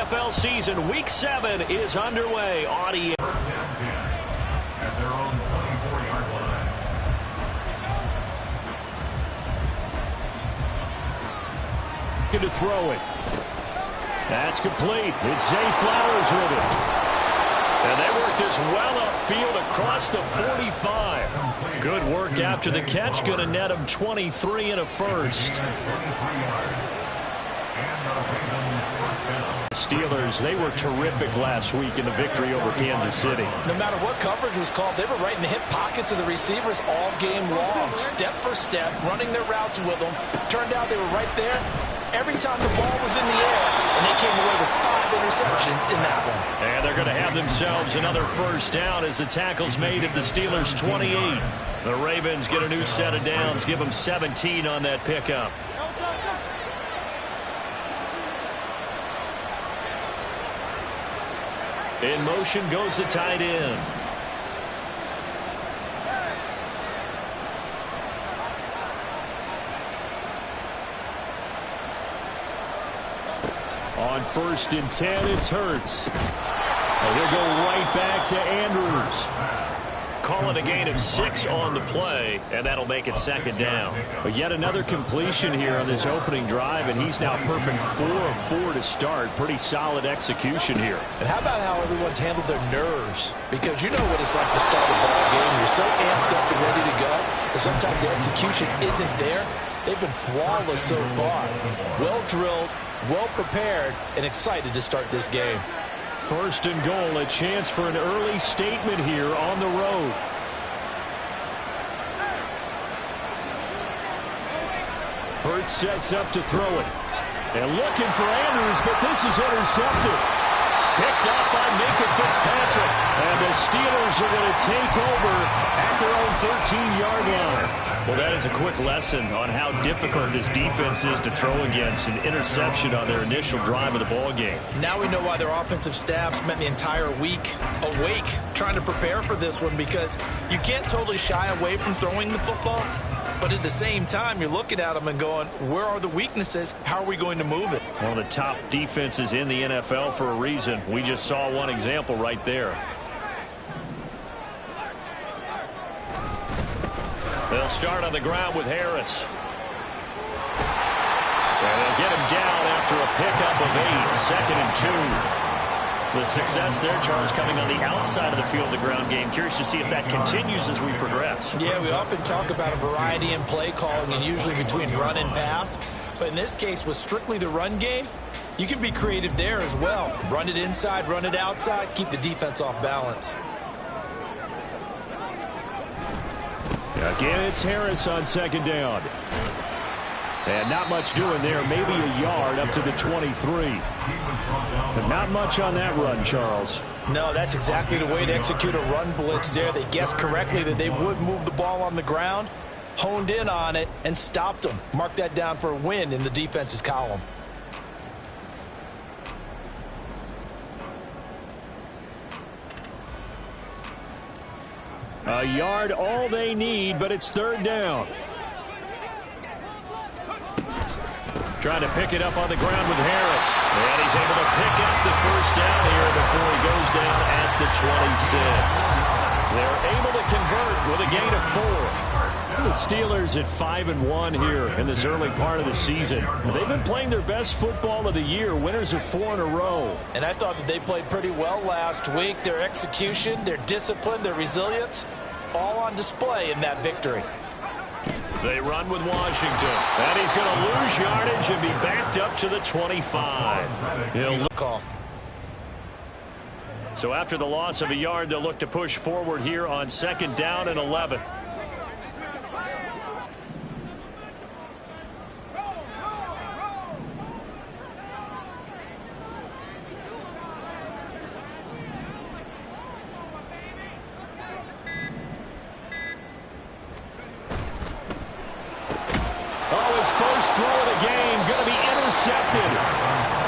NFL season, Week 7 is underway on ESPN. At their own 24-yard line. To throw it. That's complete. It's Zay Flowers with it. And they work this well upfield across the 45. Good work after the catch. Going to net him 23 and a first. Steelers, they were terrific last week in the victory over Kansas City. No matter what coverage was called, they were right in the hip pockets of the receivers all game long, step for step, running their routes with them. Turned out they were right there every time the ball was in the air, and they came away with 5 interceptions in that one. And they're going to have themselves another first down as the tackle's made at the Steelers' 28. The Ravens get a new set of downs, give them 17 on that pickup. In motion goes the tight end. On 1st and 10, it's Hurts. And he'll go right back to Andrews. Calling a gain of 6 on the play, and that'll make it 2nd down. But yet another completion here on this opening drive, and he's now perfect 4 of 4 to start. Pretty solid execution here. And how about how everyone's handled their nerves? Because you know what it's like to start a ball game. You're so amped up and ready to go, but sometimes the execution isn't there. They've been flawless so far. Well drilled, well prepared, and excited to start this game. 1st and goal, a chance for an early statement here on the road. Hurts sets up to throw it. And looking for Andrews, but this is intercepted. Picked up by Minkah Fitzpatrick. And the Steelers are going to take over at their own 13-yard line. Well, that is a quick lesson on how difficult this defense is to throw against. An interception on their initial drive of the ball game. Now we know why their offensive staff spent the entire week awake trying to prepare for this one, because you can't totally shy away from throwing the football. But at the same time, you're looking at them and going, where are the weaknesses? How are we going to move it? One of the top defenses in the NFL for a reason. We just saw one example right there. They'll start on the ground with Harris. And they'll get him down after a pickup of 8, 2nd and 2. The success there, Charles, coming on the outside of the field of the ground game. Curious to see if that continues as we progress. Yeah, we often talk about a variety in play calling and usually between run and pass. But in this case, with strictly the run game, you can be creative there as well. Run it inside, run it outside, keep the defense off balance. Again, it's Harris on 2nd down. And not much doing there. Maybe a yard up to the 23. But not much on that run, Charles. No, that's exactly the way to execute a run blitz there. They guessed correctly that they would move the ball on the ground, honed in on it, and stopped them. Mark that down for a win in the defense's column. A yard, all they need, but it's 3rd down. Trying to pick it up on the ground with Harris. And he's able to pick up the 1st down here before he goes down at the 26. They're able to convert with a gain of 4. The Steelers at 5-1 here in this early part of the season. They've been playing their best football of the year, winners of 4 in a row. And I thought that they played pretty well last week. Their execution, their discipline, their resilience, all on display in that victory. They run with Washington. And he's going to lose yardage and be backed up to the 25. He'll call. So after the loss of a yard, they'll look to push forward here on 2nd down and 11.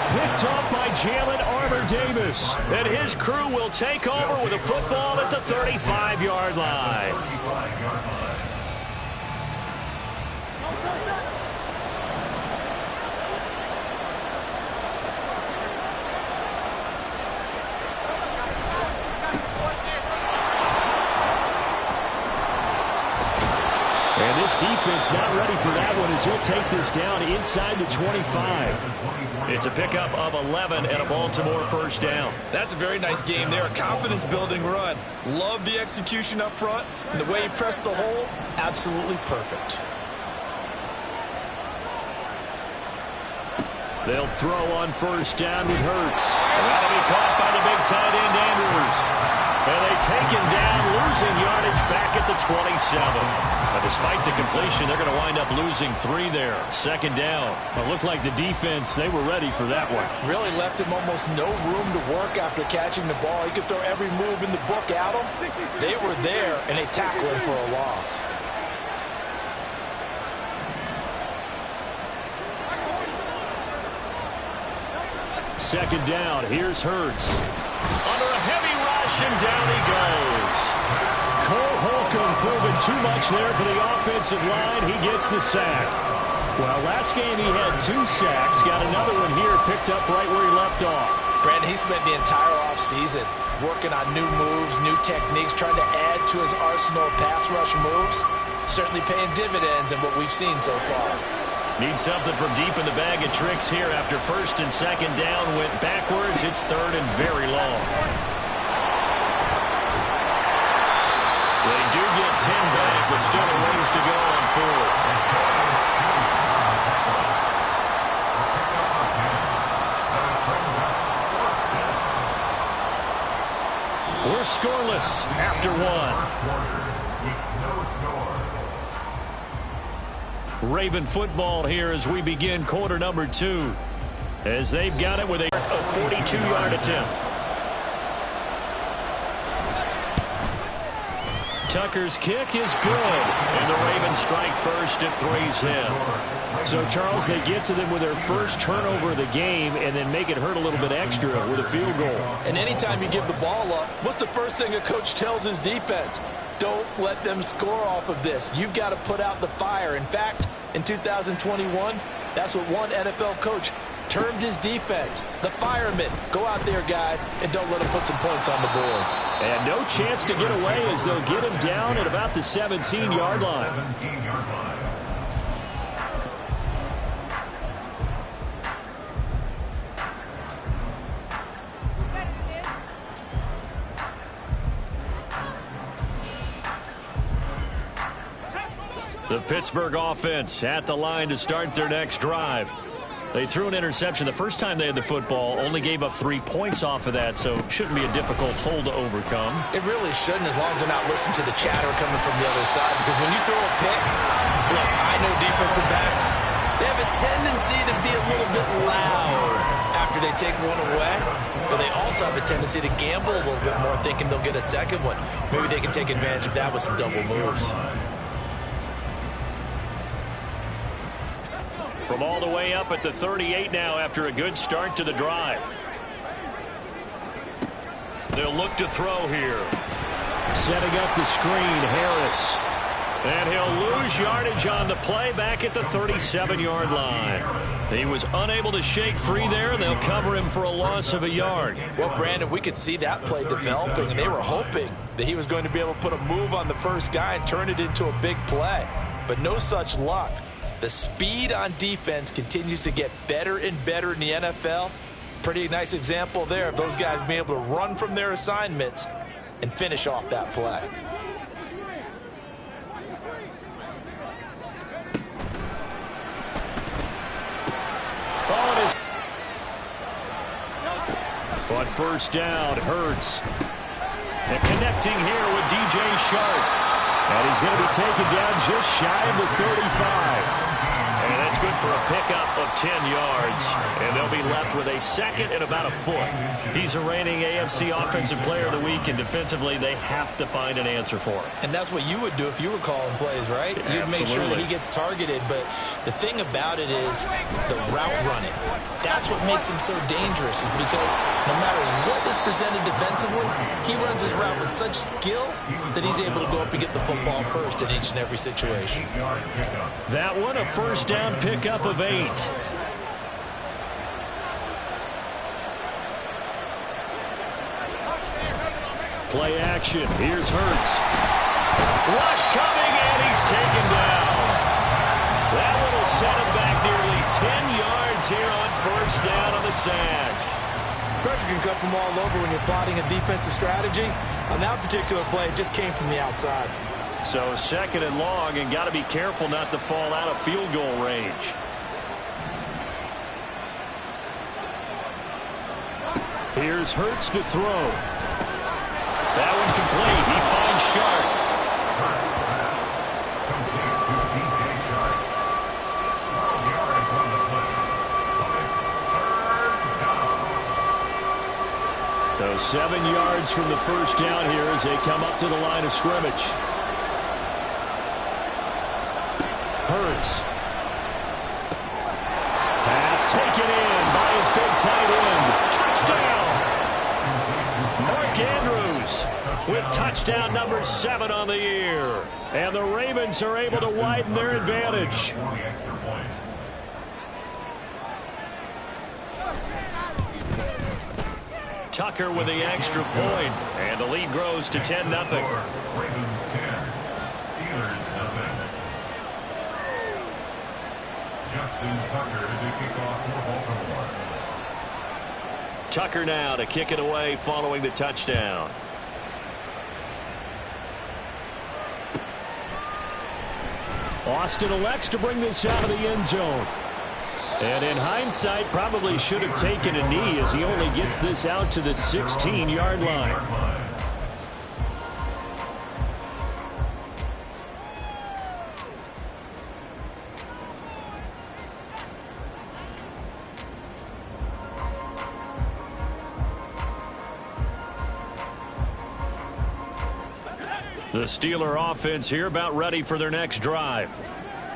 Picked off by Jalen Armour-Davis. And his crew will take over with a football at the 35-yard line. And this defense not ready for that one as he'll take this down inside the 25. It's a pickup of 11 and a Baltimore first down. That's a very nice game there. A confidence-building run. Love the execution up front. And the way he pressed the hole, absolutely perfect. They'll throw on first down with Hurts. And that'll be caught by the big tight end, Andrews. And they take him down, losing yardage back at the 27. But despite the completion, they're going to wind up losing 3 there. Second down. It looked like the defense, they were ready for that one. Really left him almost no room to work after catching the ball. He could throw every move in the book at him. They were there, and they tackled him for a loss. Second down. Here's Hurts. Under a heavy rush, and down he goes. Cole Holcomb proving too much there for the offensive line. He gets the sack. Well, last game he had 2 sacks. Got another one here picked up right where he left off. Brandon, he spent the entire offseason working on new moves, new techniques, trying to add to his arsenal of pass rush moves. Certainly paying dividends in what we've seen so far. Need something from deep in the bag of tricks here after first and second down went backwards. It's third and very long. They do get 10 back, but still a ways to go on fourth. We're scoreless after 1. Raven football here as we begin quarter number 2. As they've got it with a 42-yard attempt. Tucker's kick is good. And the Ravens strike first at 3's in. So, Charles, they get to them with their first turnover of the game and then make it hurt a little bit extra with a field goal. And anytime you give the ball up, what's the first thing a coach tells his defense? Don't let them score off of this. You've got to put out the fire. In fact, in 2021, that's what one NFL coach termed his defense, the firemen. Go out there, guys, and don't let them put some points on the board. And no chance to get away as they'll get him down at about the 17-yard line. 17-yard line. The Pittsburgh offense at the line to start their next drive. They threw an interception the first time they had the football, only gave up 3 points off of that, so shouldn't be a difficult hole to overcome. It really shouldn't, as long as they're not listening to the chatter coming from the other side, because when you throw a pick, look, I know defensive backs, they have a tendency to be a little bit loud after they take one away, but they also have a tendency to gamble a little bit more, thinking they'll get a second one. Maybe they can take advantage of that with some double moves. From all the way up at the 38 now after a good start to the drive. They'll look to throw here. Setting up the screen, Harris. And he'll lose yardage on the play back at the 37-yard line. He was unable to shake free there, and they'll cover him for a loss of a yard. Well, Brandon, we could see that play developing, and they were hoping that he was going to be able to put a move on the first guy and turn it into a big play. But no such luck. The speed on defense continues to get better and better in the NFL. Pretty nice example there of those guys being able to run from their assignments and finish off that play. On first down, Hurts. And connecting here with DJ Shark. And he's going to be taken down just shy of the 35. And that's good for a pickup of 10 yards. And they'll be left with a second and about a foot. He's a reigning AFC Offensive Player of the Week, and defensively they have to find an answer for him. And that's what you would do if you were calling plays, right? You'd make sure that he gets targeted. But the thing about it is the route running. That's what makes him so dangerous, is because no matter what is presented defensively, he runs his route with such skill that he's able to go up and get the football first in each and every situation. That one, a first down pickup of 8. Play action. Here's Hurts. Rush coming, and he's taken down. first down on the sack. Pressure can come from all over when you're plotting a defensive strategy. On that particular play, it just came from the outside. So second and long, and got to be careful not to fall out of field goal range. Here's Hurts to throw. That one complete. He finds Sharp. Complete to DJ Sharp. 12 yards on the play. It's third down. So 7 yards from the first down here as they come up to the line of scrimmage. Hurts. Pass taken in by his big tight end. Touchdown! Mark Andrews with touchdown number 7 on the year. And the Ravens are able to widen their advantage. Tucker with the extra point, and the lead grows to 10-0. Ravens 10, Steelers nothing. Justin Tucker to kick off for Baltimore. Tucker now to kick it away following the touchdown. Austin elects to bring this out of the end zone. And in hindsight, probably should have taken a knee as he only gets this out to the 16-yard line. The Steeler offense here about ready for their next drive.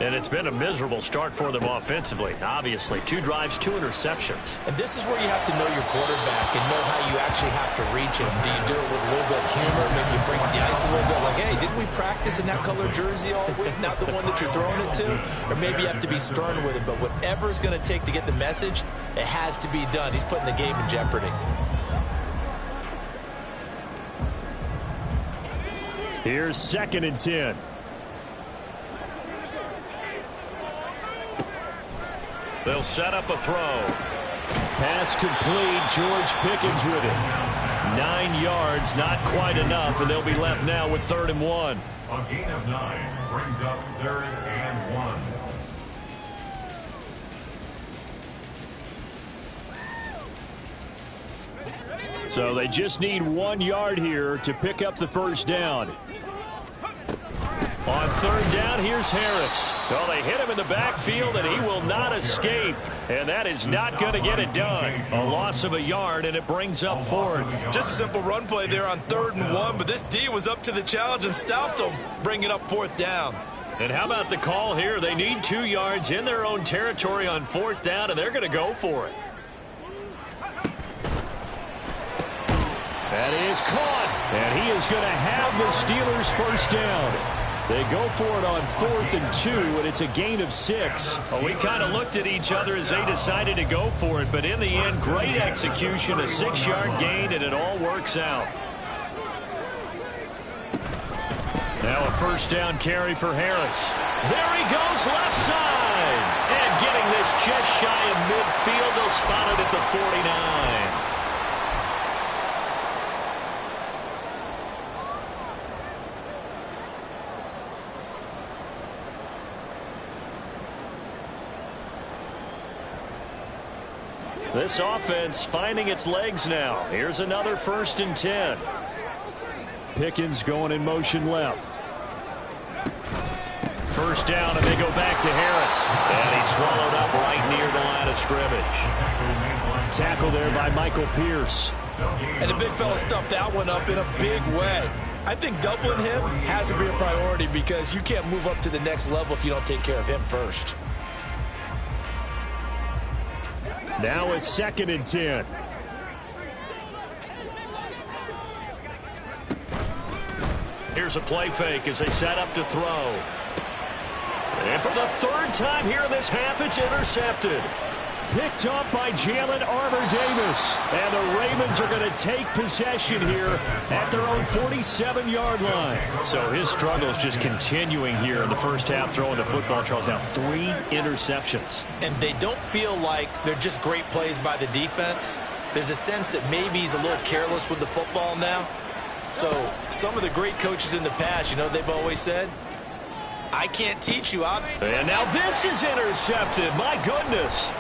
And it's been a miserable start for them offensively. Obviously, 2 drives, 2 interceptions. And this is where you have to know your quarterback and know how you actually have to reach him. Do you do it with a little bit of humor? Maybe you break the ice a little bit like, hey, didn't we practice in that color jersey all week? Not the one that you're throwing it to? Or maybe you have to be stern with him. But whatever it's going to take to get the message, it has to be done. He's putting the game in jeopardy. Here's 2nd and 10. They'll set up a throw. Pass complete. George Pickens with it. 9 yards, not quite enough, and they'll be left now with 3rd and 1. A gain of 9 brings up 3rd and 1. So they just need 1 yard here to pick up the first down. On 3rd down, here's Harris. Well, they hit him in the backfield, and he will not escape. And that is not going to get it done. A loss of a yard, and it brings up 4th. Just a simple run play there on 3rd and 1, but this D was up to the challenge and stopped him, bringing up 4th down. And how about the call here? They need 2 yards in their own territory on 4th down, and they're going to go for it. That is caught, and he is going to have the Steelers first down. They go for it on 4th and 2, and it's a gain of 6. Well, we kind of looked at each other as they decided to go for it, but in the end, great execution, a 6-yard gain, and it all works out. Now a first down carry for Harris. There he goes, left side. And getting this just shy of midfield, they'll spot it at the 49. This offense finding its legs now. Here's another 1st and 10. Pickens going in motion left. First down, and they go back to Harris. And he's swallowed up right near the line of scrimmage. Tackle there by Michael Pierce. And the big fella stuffed that one up in a big way. I think doubling him has to be a priority because you can't move up to the next level if you don't take care of him first. Now a 2nd and 10. Here's a play fake as they set up to throw. And for the 3rd time here in this half, it's intercepted. Picked up by Jalen Armour-Davis. And the Ravens are going to take possession here at their own 47-yard line. So his struggles just continuing here in the first half throwing the football, Charles. Now 3 interceptions. And they don't feel like they're just great plays by the defense. There's a sense that maybe he's a little careless with the football now. So some of the great coaches in the past, you know, they've always said, I can't teach you. And now this is intercepted. My goodness.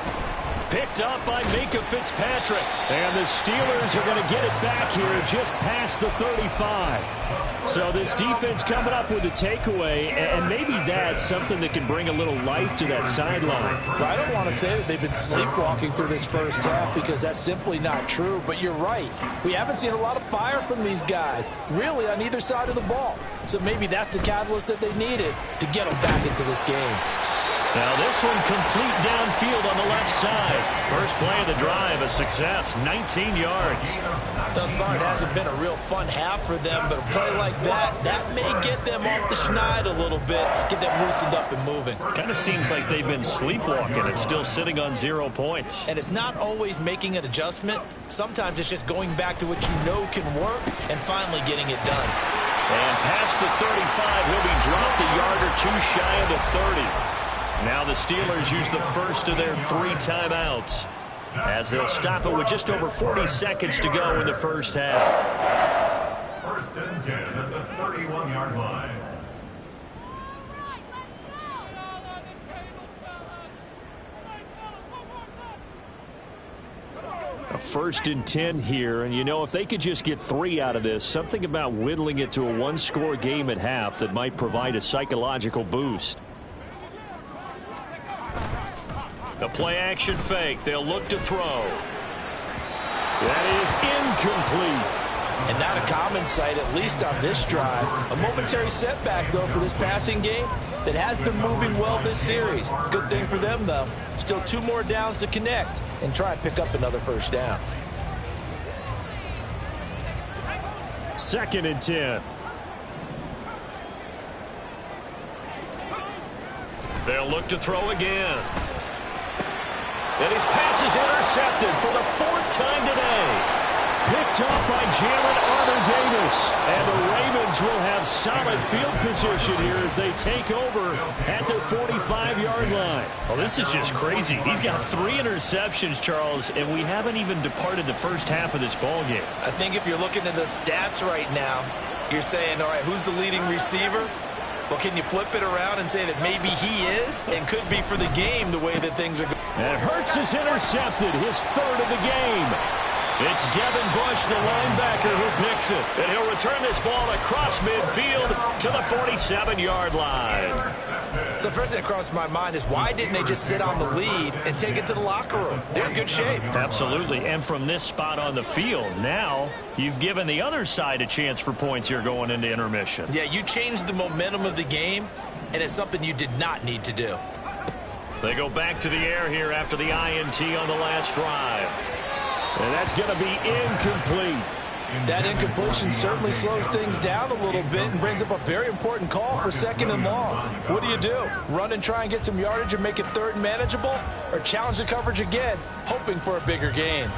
Picked up by Minkah Fitzpatrick. And the Steelers are going to get it back here just past the 35. So this defense coming up with a takeaway, and maybe that's something that can bring a little life to that sideline. Well, I don't want to say that they've been sleepwalking through this first half because that's simply not true, but you're right. We haven't seen a lot of fire from these guys, really, on either side of the ball. So maybe that's the catalyst that they needed to get them back into this game. Now this one complete downfield on the left side. First play of the drive, a success, 19 yards. Thus far, it hasn't been a real fun half for them, but a play like that may get them off the schneid a little bit, get them loosened up and moving. Kind of seems like they've been sleepwalking and still sitting on 0 points. And it's not always making an adjustment. Sometimes it's just going back to what you know can work and finally getting it done. And past the 35, he'll be dropped a yard or 2 shy of the 30. Now the Steelers use the first of their 3 timeouts as they'll stop it with just over 40 seconds to go in the first half. First and 10 at the 31-yard line. A 1st and 10 here, and you know, if they could just get 3 out of this, something about whittling it to a 1-score game at half that might provide a psychological boost. The play-action fake. They'll look to throw. That is incomplete. And not a common sight, at least on this drive. A momentary setback, though, for this passing game that has been moving well this series. Good thing for them, though. Still 2 more downs to connect and try and pick up another first down. 2nd and 10. They'll look to throw again. And his pass is intercepted for the 4th time today. Picked off by Jalen Armour-Davis. And the Ravens will have solid field position here as they take over at their 45-yard line. Well, this is just crazy. He's got 3 interceptions, Charles, and we haven't even departed the first half of this ball game. I think if you're looking at the stats right now, you're saying, all right, who's the leading receiver? Well, can you flip it around and say that maybe he is and could be for the game the way that things are going? And Hurts is intercepted, his 3rd of the game. It's Devin Bush, the linebacker, who picks it. And he'll return this ball across midfield to the 47-yard line. So first thing that crossed my mind is why didn't they just sit on the lead and take it to the locker room? They're in good shape. Absolutely. And from this spot on the field, now you've given the other side a chance for points here going into intermission. Yeah, you changed the momentum of the game, and it's something you did not need to do. They go back to the air here after the INT on the last drive. And that's going to be incomplete. That incompletion certainly slows things down a little bit and brings up a very important call for 2nd and long. What do? Run and try and get some yardage and make it 3rd and manageable? Or challenge the coverage again, hoping for a bigger gain?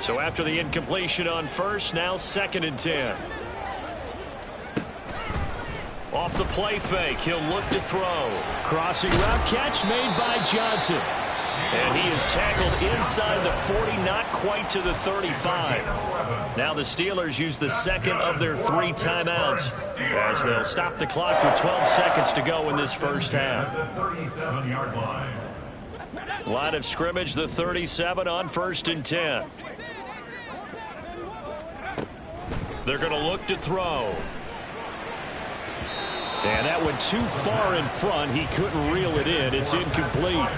So after the incompletion on 1st, now 2nd and 10. Off the play fake, he'll look to throw. Crossing route catch made by Johnson. And he is tackled inside the 40, not quite to the 35. Now the Steelers use the 2nd of their 3 timeouts as they'll stop the clock with 12 seconds to go in this first half. Line of scrimmage, the 37 on 1st and 10. They're going to look to throw. And that went too far in front. He couldn't reel it in. It's incomplete.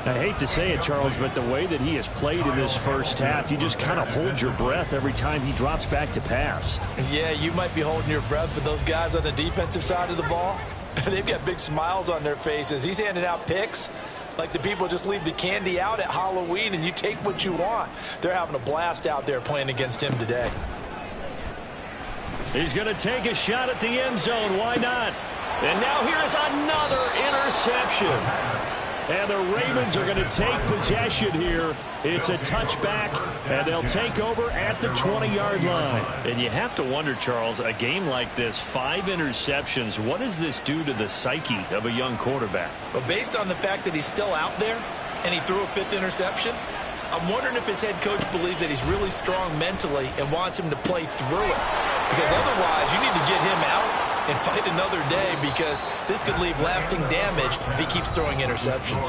I hate to say it, Charles, but the way that he has played in this first half, you just kind of hold your breath every time he drops back to pass. Yeah, you might be holding your breath, but those guys on the defensive side of the ball, they've got big smiles on their faces. He's handing out picks like the people just leave the candy out at Halloween and you take what you want. They're having a blast out there playing against him today. He's going to take a shot at the end zone. Why not? And now here's another interception. And the Ravens are going to take possession here. It's a touchback, and they'll take over at the 20-yard line. And you have to wonder, Charles, a game like this, 5 interceptions, what does this do to the psyche of a young quarterback? But based on the fact that he's still out there and he threw a 5th interception, I'm wondering if his head coach believes that he's really strong mentally and wants him to play through it. Because otherwise, you need to get him out and fight another day, because this could leave lasting damage if he keeps throwing interceptions.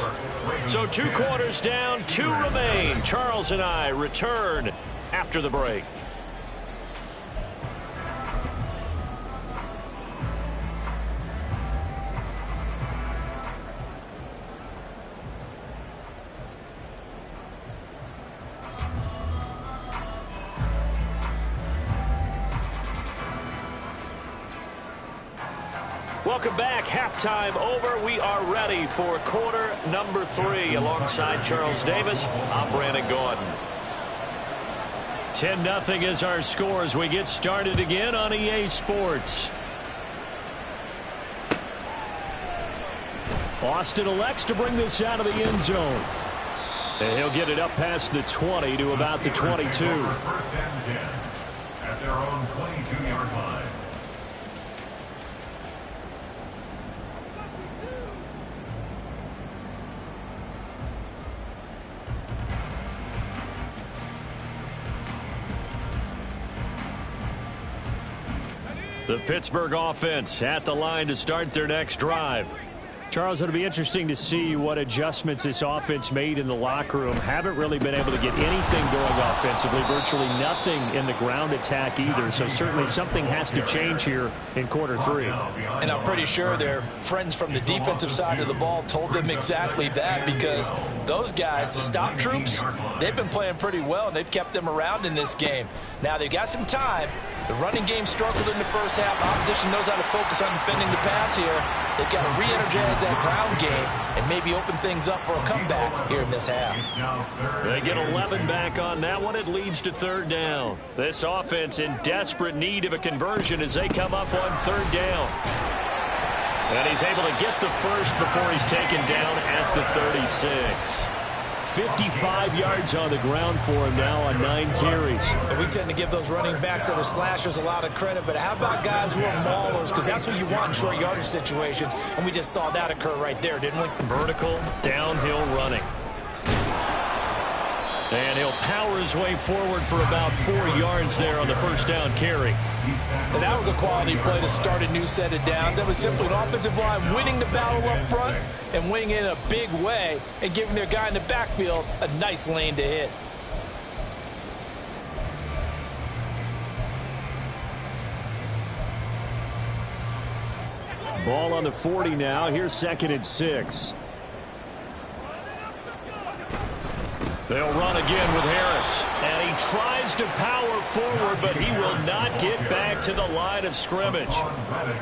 So 2 quarters down, 2 remain. Charles and I return after the break. Welcome back. Halftime over. We are ready for quarter number 3. Alongside Charles Davis, I'm Brandon Gaudin. 10-0 is our score as we get started again on EA Sports. Austin elects to bring this out of the end zone. And he'll get it up past the 20 to about the 22. First and 10 at their own 22-yard line. The Pittsburgh offense at the line to start their next drive. Charles, it'll be interesting to see what adjustments this offense made in the locker room. Haven't really been able to get anything going offensively. Virtually nothing in the ground attack either. So certainly something has to change here in quarter 3. And I'm pretty sure their friends from the defensive side of the ball told them exactly that, because those guys, the stop troops, they've been playing pretty well, and they've kept them around in this game. Now they've got some time. The running game struggled in the first half. Opposition knows how to focus on defending the pass here. They've got to re-energize that ground game and maybe open things up for a comeback here in this half. They get 11 back on that one. It leads to 3rd down. This offense in desperate need of a conversion as they come up on 3rd down. And he's able to get the first before he's taken down at the 36. 55 yards on the ground for him now on 9 carries. And we tend to give those running backs that are slashers a lot of credit, but how about guys who are maulers? Because that's what you want in short yardage situations, and we just saw that occur right there, didn't we? Vertical, downhill running. And he'll power his way forward for about 4 yards there on the first down carry. And that was a quality play to start a new set of downs. That was simply an offensive line winning the battle up front and winning in a big way and giving their guy in the backfield a nice lane to hit. Ball on the 40 now. Here's 2nd and 6. They'll run again with Harris. And he tries to power forward, but he will not get back to the line of scrimmage.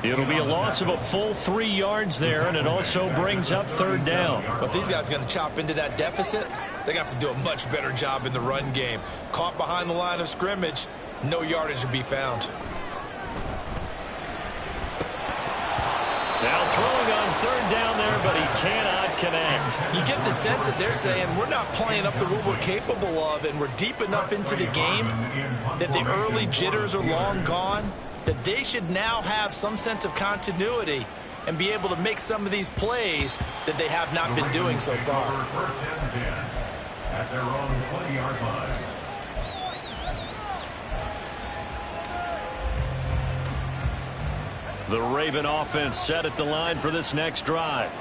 It'll be a loss of a full 3 yards there, and it also brings up 3rd down. But these guys are going to chop into that deficit. They got to do a much better job in the run game. Caught behind the line of scrimmage, no yardage to be found. Now throwing on 3rd down there, but he cannot connect. You get the sense that they're saying we're not playing up to what we're capable of, and we're deep enough into the game that the early jitters are long gone, that they should now have some sense of continuity and be able to make some of these plays that they have not been doing so far. First and 10 at their own 20-yard line. The Raven offense set at the line for this next drive.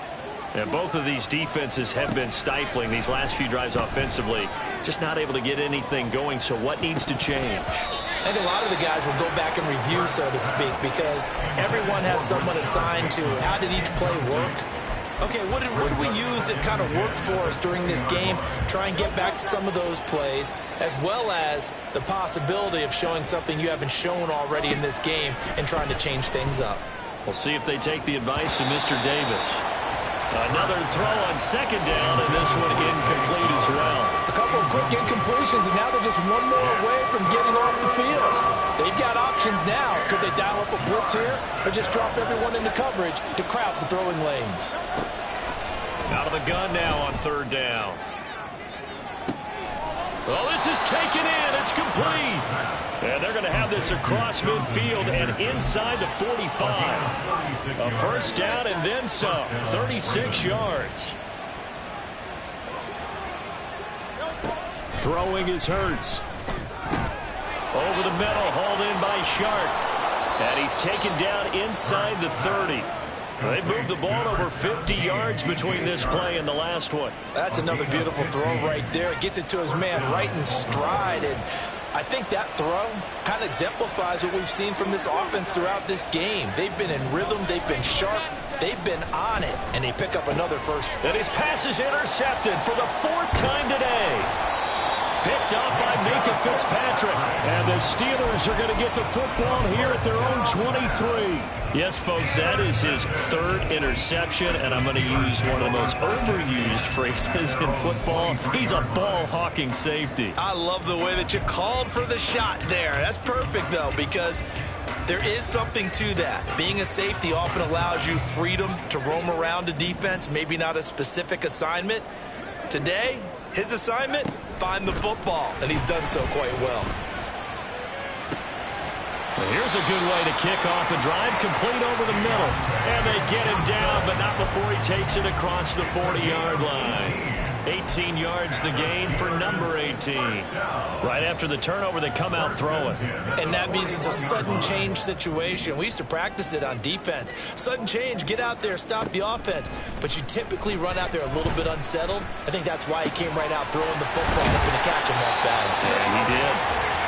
And both of these defenses have been stifling these last few drives offensively. Just not able to get anything going, so what needs to change? I think a lot of the guys will go back and review, so to speak, because everyone has someone assigned to how did each play work. Okay, what did we use that kind of worked for us during this game? Try and get back to some of those plays, as well as the possibility of showing something you haven't shown already in this game and trying to change things up. We'll see if they take the advice of Mr. Davis. Another throw on 2nd down, and this one incomplete as well. A couple of quick incompletions, and now they're just one more away from getting off the field. They've got options now. Could they dial up a blitz here or just drop everyone into coverage to crowd the throwing lanes? Out Out of the gun now on third down. Well, this is taken in. It's complete. And they're going to have this across midfield and inside the 45. A first down and then some. 36 yards. Throwing is Hurts. Over the middle, hauled in by Shark. And he's taken down inside the 30. They moved the ball over 50 yards between this play and the last one. That's another beautiful throw right there. Gets it to his man right in stride. And I think that throw kind of exemplifies what we've seen from this offense throughout this game. They've been in rhythm. They've been sharp. They've been on it. And they pick up another first. And his pass is intercepted for the 4th time today. Picked up by Minkah Fitzpatrick. And the Steelers are going to get the football here at their own 23. Yes, folks, that is his 3rd interception, and I'm going to use one of the most overused phrases in football. He's a ball-hawking safety. I love the way that you called for the shot there. That's perfect, though, because there is something to that. Being a safety often allows you freedom to roam around a defense, maybe not a specific assignment. Today, his assignment, find the football, and he's done so quite well. Here's a good way to kick off a drive, complete over the middle. And they get him down, but not before he takes it across the 40-yard line. 18 yards the gain for number 18. Right after the turnover, they come out throwing. And that means it's a sudden change situation. We used to practice it on defense. Sudden change, get out there, stop the offense. But you typically run out there a little bit unsettled. I think that's why he came right out throwing the football, hoping to catch him off balance. And he did.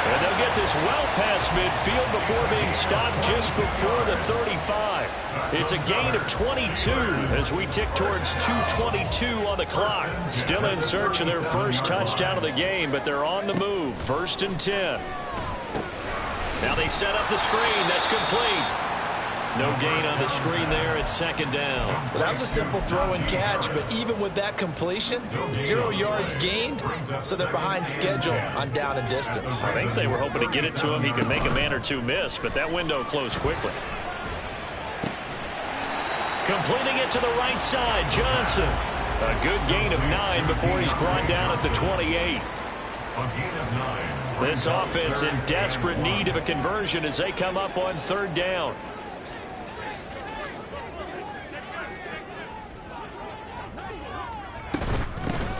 And they'll get this well past midfield before being stopped just before the 35. It's a gain of 22 as we tick towards 2:22 on the clock. Still in search of their first touchdown of the game, but they're on the move. 1st and 10. Now they set up the screen. That's complete. No gain on the screen there at 2nd down. Well, that was a simple throw and catch, but even with that completion, 0 yards gained, so they're behind schedule on down and distance. I think they were hoping to get it to him. He could make a man or two miss, but that window closed quickly. Completing it to the right side, Johnson. A good gain of 9 before he's brought down at the 28. This offense in desperate need of a conversion as they come up on 3rd down.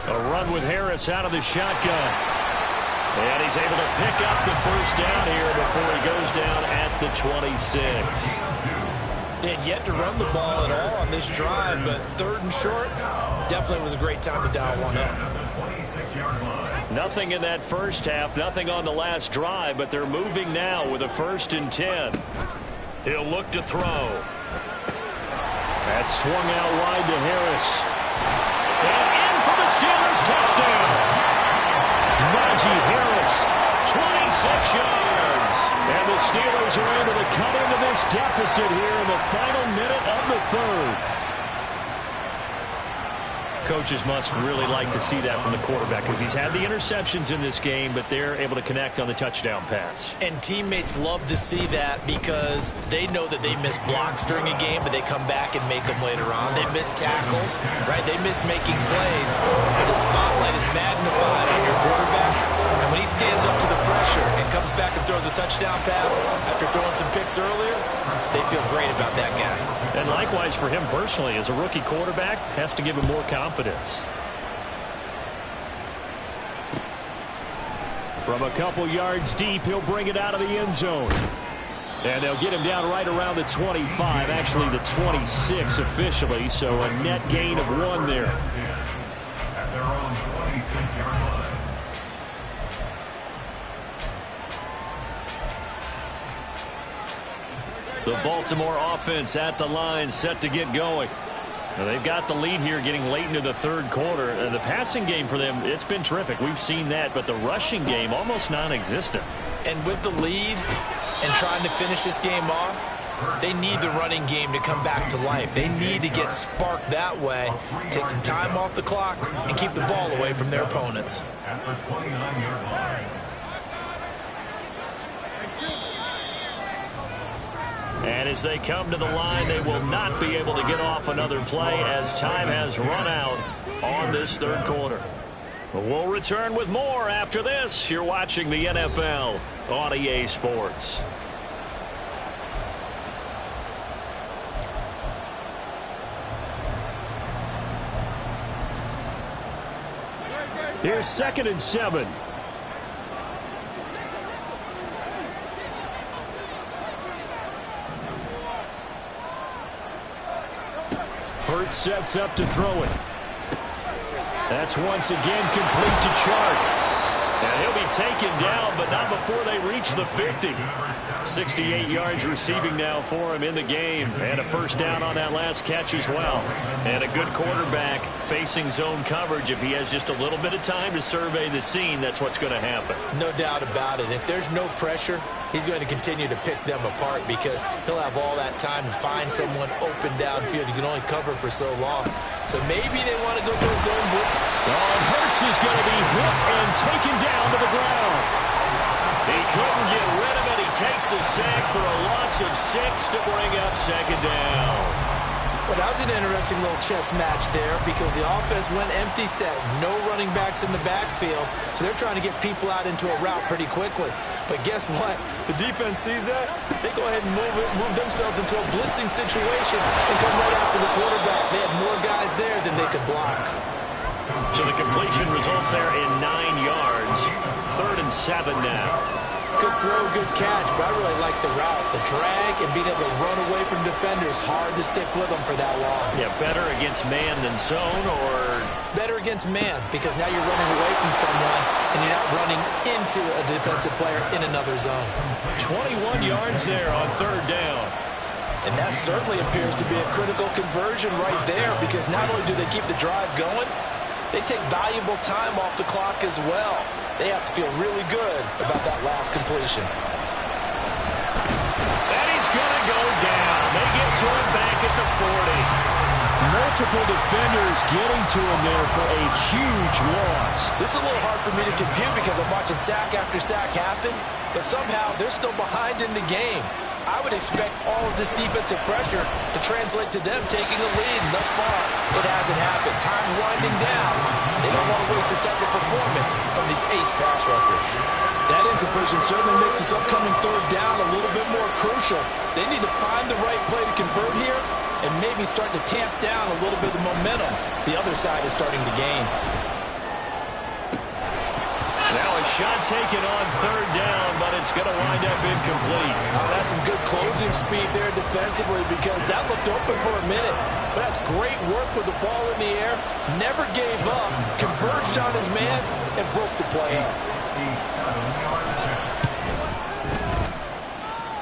A run with Harris out of the shotgun. And he's able to pick up the first down here before he goes down at the 26. They had yet to run the ball at all on this drive, but 3rd and short definitely was a great time to dial one up. Nothing in that first half, nothing on the last drive, but they're moving now with a 1st and 10. He'll look to throw. That's swung out wide to Harris. And in for the Steelers touchdown. Najee Harris, 26 yards. And the Steelers are able to come into this deficit here in the final minute of the 3rd. Coaches must really like to see that from the quarterback because he's had the interceptions in this game, but they're able to connect on the touchdown pass. And teammates love to see that because they know that they miss blocks during a game, but they come back and make them later on. They miss tackles, right? They miss making plays, but the spotlight is magnified on your quarterback. And when he stands up to the pressure and comes back and throws a touchdown pass after throwing some picks earlier, they feel great about that guy. And likewise for him personally, as a rookie quarterback, has to give him more confidence. From a couple yards deep, he'll bring it out of the end zone. And they'll get him down right around the 25, actually the 26 officially, so a net gain of 1 there. At their own 26-yard line. The Baltimore offense at the line, set to get going. Now they've got the lead here getting late into the 3rd quarter. The passing game for them, it's been terrific. We've seen that, but the rushing game almost non-existent. And with the lead and trying to finish this game off, they need the running game to come back to life. They need to get sparked that way, take some time off the clock, and keep the ball away from their opponents. At the 29-yard line. And as they come to the line, they will not be able to get off another play as time has run out on this third quarter. We'll return with more after this. You're watching the NFL on EA Sports. Here's 2nd and 7. Hurts sets up to throw it. That's once again complete to Chark. And he'll be taken down, but not before they reach the 50. 68 yards receiving now for him in the game. And a first down on that last catch as well. And a good quarterback facing zone coverage. If he has just a little bit of time to survey the scene, that's what's going to happen. No doubt about it. If there's no pressure, he's going to continue to pick them apart because he'll have all that time to find someone open downfield. You can only cover for so long. So maybe they want to go to a zone blitz. And Hurts is going to be hit and taken down to the ground. He couldn't get rid of it. He takes a sack for a loss of 6 to bring up 2nd down. Well, that was an interesting little chess match there because the offense went empty set. No running backs in the backfield, so they're trying to get people out into a route pretty quickly. But guess what? The defense sees that. They go ahead and move themselves into a blitzing situation and come right after the quarterback. They had more guys there than they could block. So the completion results there in 9 yards. 3rd and 7 now. Good throw, good catch, but I really like the route. The drag and being able to run away from defenders, hard to stick with them for that long. Yeah, better against man than zone, or? Better against man, because now you're running away from someone and you're not running into a defensive player in another zone. 21 yards there on 3rd down. And that certainly appears to be a critical conversion right there, because not only do they keep the drive going, they take valuable time off the clock as well. They have to feel really good about that last completion. And he's going to go down. They get to him back at the 40. Multiple defenders getting to him there for a huge loss. This is a little hard for me to compute because I'm watching sack after sack happen, but somehow they're still behind in the game. I would expect all of this defensive pressure to translate to them taking a lead, and thus far, it hasn't happened. Time's winding down. They don't want to waste this type of performance from these ace pass rushers. That incompletion certainly makes this upcoming 3rd down a little bit more crucial. They need to find the right play to convert here and maybe start to tamp down a little bit of momentum the other side is starting to gain. Now a shot taken on 3rd down, but it's going to wind up incomplete. Oh, that's some good closing speed there defensively because that looked open for a minute. But that's great work with the ball in the air. Never gave up, converged on his man, and broke the play up.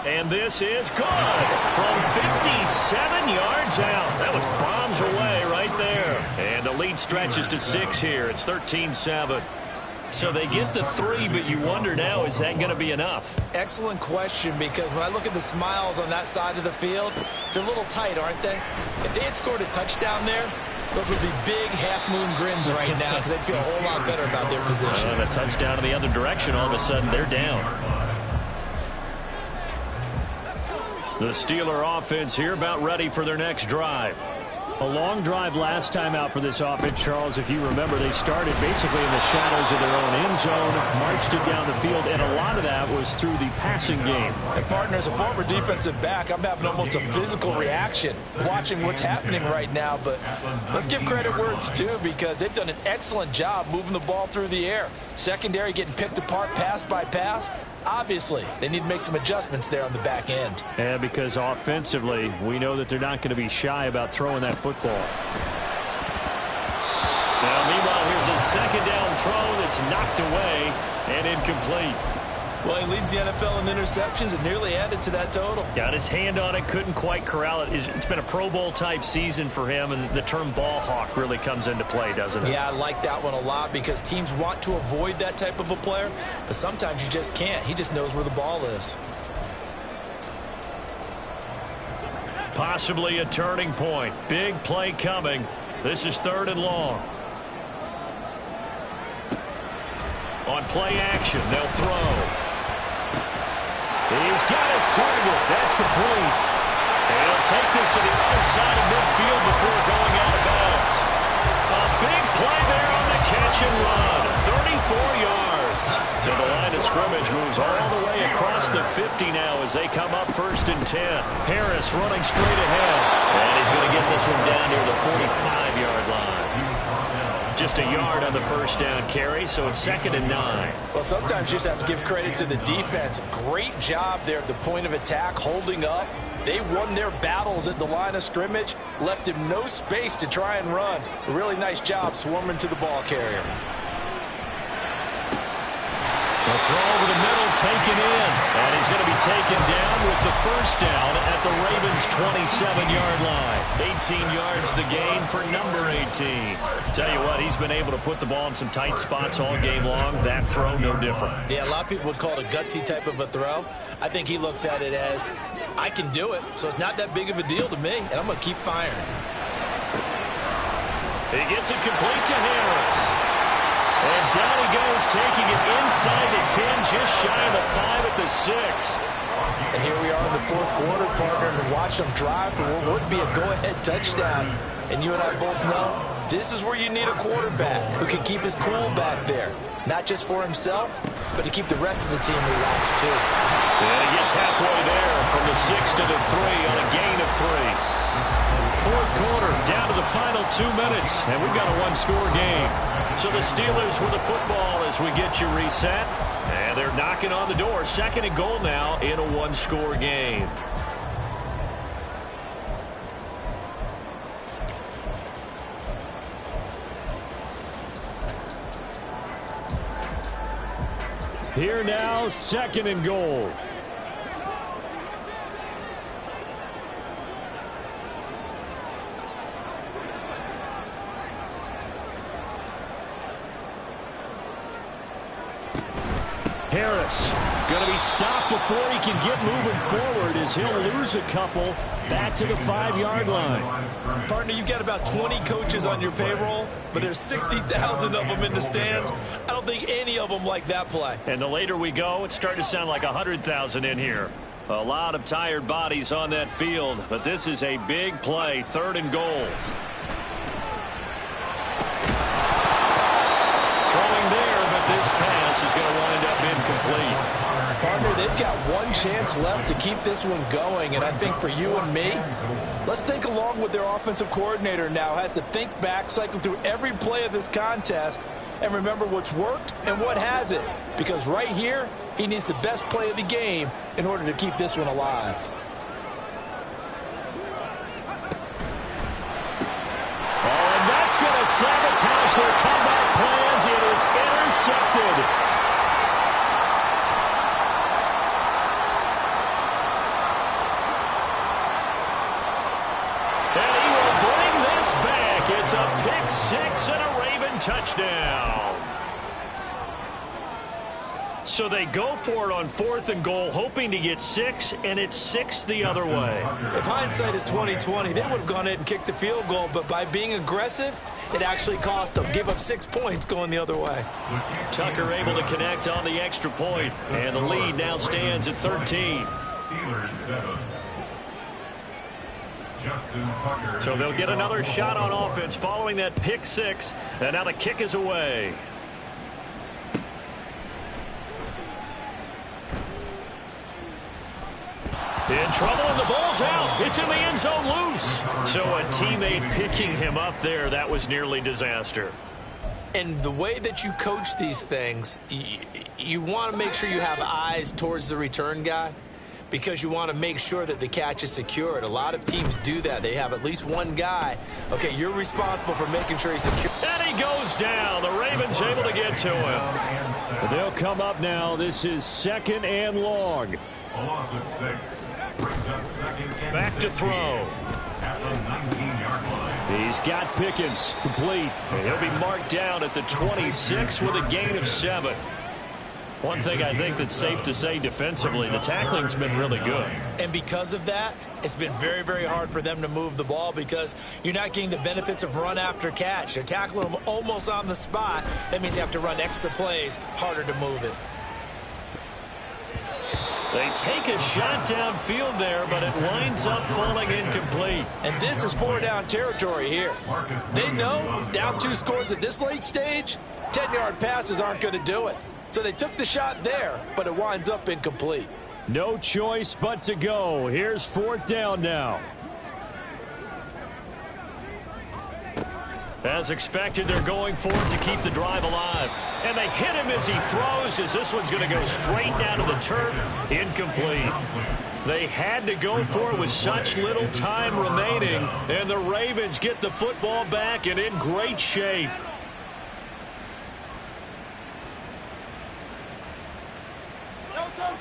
And this is good from 57 yards out. That was bombs away right there. And the lead stretches to 6 here. It's 13-7. So they get the 3, but you wonder now, is that going to be enough? Excellent question, because when I look at the smiles on that side of the field, they're a little tight, aren't they? If they had scored a touchdown there, those would be big half-moon grins right now because they'd feel a whole lot better about their position. And a touchdown in the other direction, all of a sudden they're down. The Steeler offense here about ready for their next drive. A long drive last time out for this offense, Charles. If you remember, they started basically in the shadows of their own end zone, marched it down the field, and a lot of that was through the passing game. And partner, as a former defensive back, I'm having almost a physical reaction watching what's happening right now. But let's give credit where it's due, because they've done an excellent job moving the ball through the air. Secondary getting picked apart pass by pass. Obviously, they need to make some adjustments there on the back end. Yeah, because offensively, we know that they're not going to be shy about throwing that football. Now, meanwhile, here's a 2nd down throw that's knocked away and incomplete. Well, he leads the NFL in interceptions and nearly added to that total. Got his hand on it, couldn't quite corral it. It's been a Pro Bowl-type season for him, and the term ball hawk really comes into play, doesn't it? Yeah, I like that one a lot because teams want to avoid that type of a player, but sometimes you just can't. He just knows where the ball is. Possibly a turning point. Big play coming. This is 3rd and long. On play action, they'll throw. He's got his target. That's complete. And he'll take this to the other side of midfield before going out of bounds. A big play there on the catch and run. 34 yards. So the line of scrimmage moves all the way across the 50 now as they come up 1st and 10. Harris running straight ahead. And he's going to get this one down near the 45-yard line. Just a yard on the first down carry, so it's 2nd and 9. Well, sometimes you just have to give credit to the defense. Great job there at the point of attack, holding up. They won their battles at the line of scrimmage, left him no space to try and run. A really nice job swarming to the ball carrier. The throw over the middle, taken in. And he's going to be taken down with the first down at the Ravens' 27-yard line. 18 yards the gain for number 18. Tell you what, he's been able to put the ball in some tight spots all game long. That throw, no different. Yeah, a lot of people would call it a gutsy type of a throw. I think he looks at it as, I can do it, so it's not that big of a deal to me, and I'm going to keep firing. He gets it complete to Harris. And down he goes, taking it inside the 10, just shy of the 5 at the 6. And here we are in the 4th quarter, partner, and watch them drive for what would be a go-ahead touchdown. And you and I both know this is where you need a quarterback who can keep his cool back there. Not just for himself, but to keep the rest of the team relaxed, too. And he gets halfway there from the 6 to the 3 on a gain of 3. 4th quarter, down to the final 2 minutes, and we've got a one-score game. So the Steelers with the football as we get you reset. And they're knocking on the door. 2nd and goal now in a one-score game. Here now, 2nd and goal. Harris going to be stopped before he can get moving forward as he'll lose a couple back to the 5-yard line. Partner, you've got about 20 coaches on your payroll, but there's 60,000 of them in the stands. I don't think any of them like that play. And the later we go, it's starting to sound like 100,000 in here. A lot of tired bodies on that field, but this is a big play, 3rd and goal. Throwing there, but this pass is going to wind up incomplete. Partner, they've got one chance left to keep this one going, and I think for you and me, let's think along with their offensive coordinator now. Has to think back, cycle through every play of this contest, and remember what's worked and what hasn't. Because right here, he needs the best play of the game in order to keep this one alive. Oh, and that's going to sabotage their comeback plans. It is intercepted. It's a pick six and a Raven touchdown. So they go for it on 4th and goal, hoping to get 6, and it's 6 the other way. If hindsight is 20/20, they would have gone ahead and kicked the field goal, but by being aggressive, it actually cost them. Give up 6 points going the other way. Tucker able to connect on the extra point, and the lead now stands at 13. Steelers 7. So they'll get another shot on offense following that pick 6, and now the kick is away. In trouble, and the ball's out. It's in the end zone loose. So a teammate picking him up there, that was nearly disaster. And the way that you coach these things, you want to make sure you have eyes towards the return guy, because you want to make sure that the catch is secured. A lot of teams do that. They have at least one guy. Okay, you're responsible for making sure he's secure. And he goes down. The Ravens able to get to him. They'll come up now. This is 2nd and long. A loss of 6. Brings up 2nd and Back to throw. At the 19-yard line. He's got Pickens complete. And he'll be marked down at the 26 with a gain of 7. One thing I think that's safe to say defensively, the tackling's been really good. And because of that, it's been very, very hard for them to move the ball because you're not getting the benefits of run after catch. They're tackling them almost on the spot. That means you have to run extra plays, harder to move it. They take a shot downfield there, but it winds up falling incomplete. And this is 4-down territory here. They know down 2 scores at this late stage, 10-yard passes aren't going to do it. So they took the shot there, but it winds up incomplete. No choice but to go. Here's 4th down now. As expected, they're going for it to keep the drive alive. And they hit him as he throws, as this one's going to go straight down to the turf. Incomplete. They had to go for it with such little time remaining, and the Ravens get the football back and in great shape.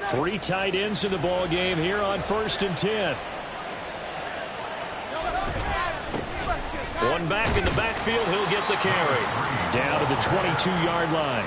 Three tight ends in the ball game here on 1st and 10. One back in the backfield, he'll get the carry. Down to the 22-yard line.